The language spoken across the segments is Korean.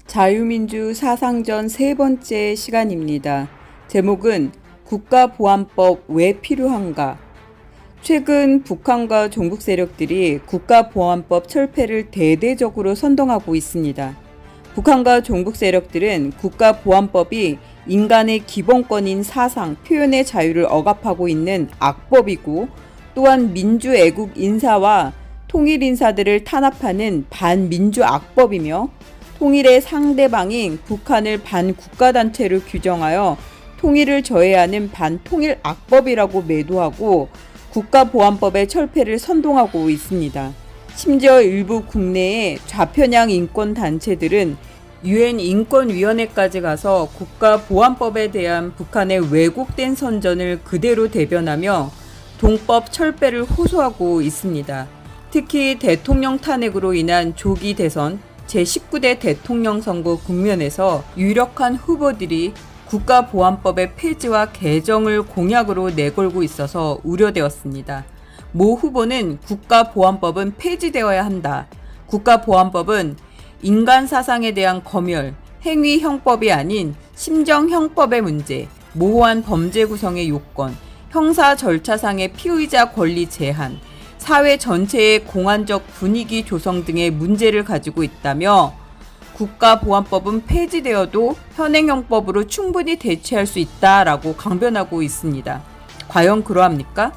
자유민주 사상전 세 번째 시간입니다. 제목은 국가보안법 왜 필요한가? 최근 북한과 종북 세력들이 국가보안법 철폐를 대대적으로 선동하고 있습니다. 북한과 종북 세력들은 국가보안법이 인간의 기본권인 사상, 표현의 자유를 억압하고 있는 악법이고, 또한 민주애국 인사와 통일 인사들을 탄압하는 반민주 악법이며, 통일의 상대방인 북한을 반국가단체로 규정하여 통일을 저해하는 반통일 악법이라고 매도하고 국가보안법의 철폐를 선동하고 있습니다. 심지어 일부 국내의 좌편향 인권단체들은 UN 인권위원회까지 가서 국가보안법에 대한 북한의 왜곡된 선전을 그대로 대변하며 동법 철폐를 호소하고 있습니다. 특히 대통령 탄핵으로 인한 조기 대선 제19대 대통령 선거 국면에서 유력한 후보들이 국가보안법의 폐지와 개정을 공약으로 내걸고 있어서 우려되었습니다. 모 후보는 국가보안법은 폐지되어야 한다. 국가보안법은 인간 사상에 대한 검열, 행위형법이 아닌 심정형법의 문제, 모호한 범죄 구성의 요건, 형사 절차상의 피의자 권리 제한, 사회 전체의 공안적 분위기 조성 등의 문제를 가지고 있다며 국가보안법은 폐지되어도 현행형법으로 충분히 대체할 수 있다라고 강변하고 있습니다. 과연 그러합니까?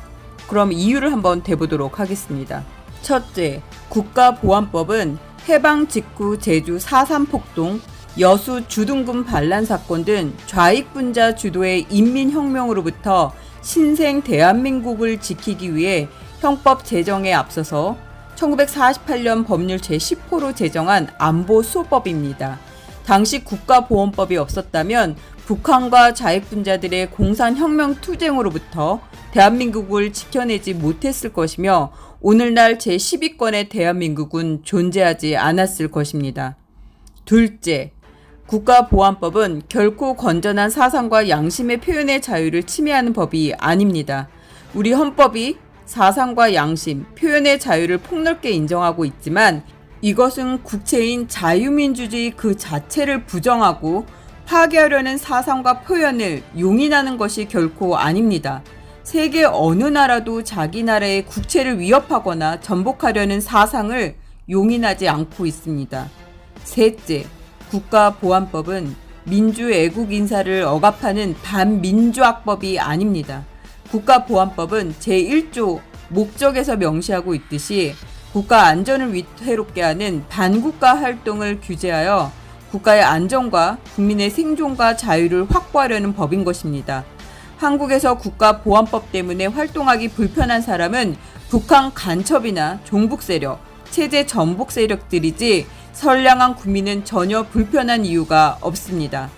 그럼 이유를 한번 대보도록 하겠습니다. 첫째, 국가보안법은 해방 직후 제주 4.3 폭동, 여수 주둔군 반란 사건 등 좌익분자 주도의 인민혁명으로부터 신생 대한민국을 지키기 위해 형법 제정에 앞서서 1948년 법률 제10호로 제정한 안보수호법입니다. 당시 국가보안법이 없었다면 북한과 좌익분자들의 공산혁명 투쟁으로부터 대한민국을 지켜내지 못했을 것이며 오늘날 제12권의 대한민국은 존재하지 않았을 것입니다. 둘째, 국가보안법은 결코 건전한 사상과 양심의 표현의 자유를 침해하는 법이 아닙니다. 우리 헌법이 사상과 양심, 표현의 자유를 폭넓게 인정하고 있지만 이것은 국체인 자유민주주의 그 자체를 부정하고 파괴하려는 사상과 표현을 용인하는 것이 결코 아닙니다. 세계 어느 나라도 자기 나라의 국체를 위협하거나 전복하려는 사상을 용인하지 않고 있습니다. 셋째, 국가보안법은 민주애국 인사를 억압하는 반민주악법이 아닙니다. 국가보안법은 제1조 목적에서 명시하고 있듯이 국가 안전을 위태롭게 하는 반국가 활동을 규제하여 국가의 안전과 국민의 생존과 자유를 확보하려는 법인 것입니다. 한국에서 국가보안법 때문에 활동하기 불편한 사람은 북한 간첩이나 종북 세력, 체제 전복 세력들이지 선량한 국민은 전혀 불편한 이유가 없습니다.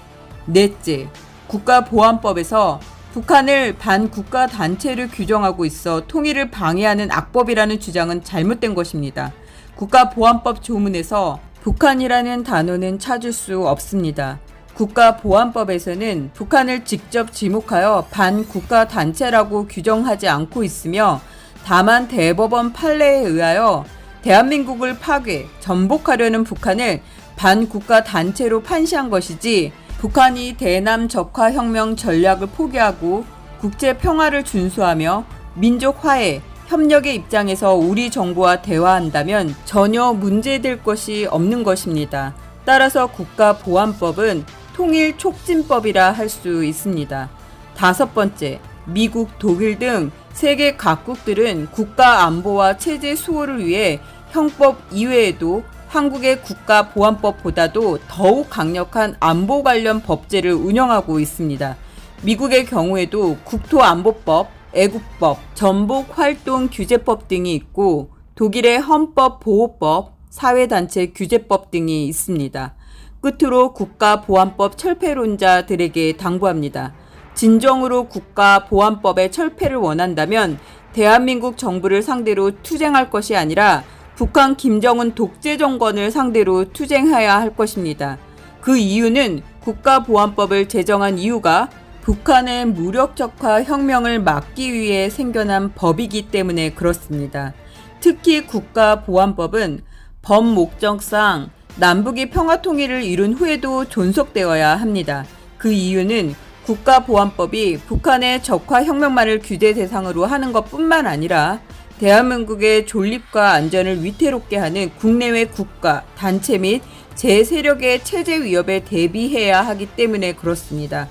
넷째, 국가보안법에서 북한을 반국가 단체를 규정하고 있어 통일을 방해하는 악법이라는 주장은 잘못된 것입니다. 국가보안법 조문에서 북한이라는 단어는 찾을 수 없습니다. 국가보안법에서는 북한을 직접 지목하여 반국가 단체라고 규정하지 않고 있으며 다만 대법원 판례에 의하여 대한민국을 파괴, 전복하려는 북한을 반국가 단체로 판시한 것이지 북한이 대남 적화혁명 전략을 포기하고 국제 평화를 준수하며 민족 화해, 협력의 입장에서 우리 정부와 대화한다면 전혀 문제될 것이 없는 것입니다. 따라서 국가보안법은 통일 촉진법이라 할 수 있습니다. 다섯 번째, 미국, 독일 등 세계 각국들은 국가 안보와 체제 수호를 위해 형법 이외에도 한국의 국가보안법보다도 더욱 강력한 안보 관련 법제를 운영하고 있습니다. 미국의 경우에도 국토안보법, 애국법, 전복활동규제법 등이 있고 독일의 헌법보호법, 사회단체 규제법 등이 있습니다. 끝으로 국가보안법 철폐론자들에게 당부합니다. 진정으로 국가보안법의 철폐를 원한다면 대한민국 정부를 상대로 투쟁할 것이 아니라 북한 김정은 독재 정권을 상대로 투쟁해야 할 것입니다. 그 이유는 국가보안법을 제정한 이유가 북한의 무력적화 혁명을 막기 위해 생겨난 법이기 때문에 그렇습니다. 특히 국가보안법은 법 목적상 남북이 평화통일을 이룬 후에도 존속되어야 합니다. 그 이유는 국가보안법이 북한의 적화혁명만을 규제 대상으로 하는 것뿐만 아니라 대한민국의 존립과 안전을 위태롭게 하는 국내외 국가, 단체 및 제세력의 체제 위협에 대비해야 하기 때문에 그렇습니다.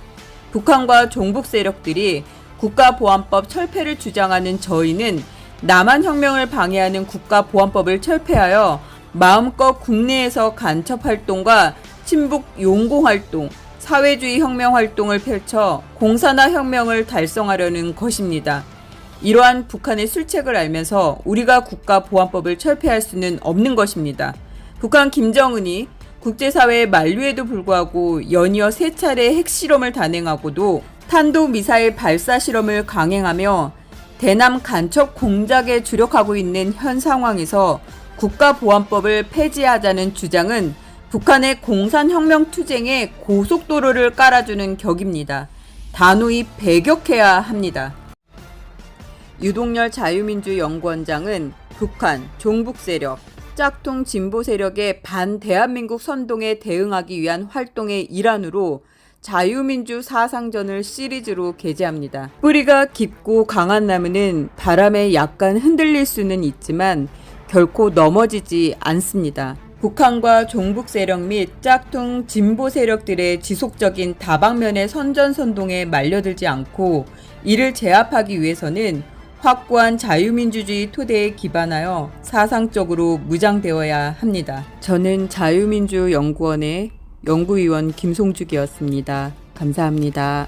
북한과 종북 세력들이 국가보안법 철폐를 주장하는 저희는 남한혁명을 방해하는 국가보안법을 철폐하여 마음껏 국내에서 간첩활동과 친북 용공활동, 사회주의 혁명활동을 펼쳐 공산화 혁명을 달성하려는 것입니다. 이러한 북한의 술책을 알면서 우리가 국가보안법을 철폐할 수는 없는 것입니다. 북한 김정은이 국제사회의 만류에도 불구하고 연이어 3차례 핵실험을 단행하고도 탄도미사일 발사 실험을 강행하며 대남 간첩 공작에 주력하고 있는 현 상황에서 국가보안법을 폐지하자는 주장은 북한의 공산혁명 투쟁에 고속도로를 깔아주는 격입니다. 단호히 배격해야 합니다. 유동열 자유민주연구원장은 북한, 종북 세력, 짝퉁 진보 세력의 반대한민국 선동에 대응하기 위한 활동의 일환으로 자유민주 사상전을 시리즈로 게재합니다. 뿌리가 깊고 강한 나무는 바람에 약간 흔들릴 수는 있지만 결코 넘어지지 않습니다. 북한과 종북 세력 및 짝퉁 진보 세력들의 지속적인 다방면의 선전선동에 말려들지 않고 이를 제압하기 위해서는 확고한 자유민주주의 토대에 기반하여 사상적으로 무장되어야 합니다. 저는 자유민주연구원의 연구위원 김송죽이었습니다. 감사합니다.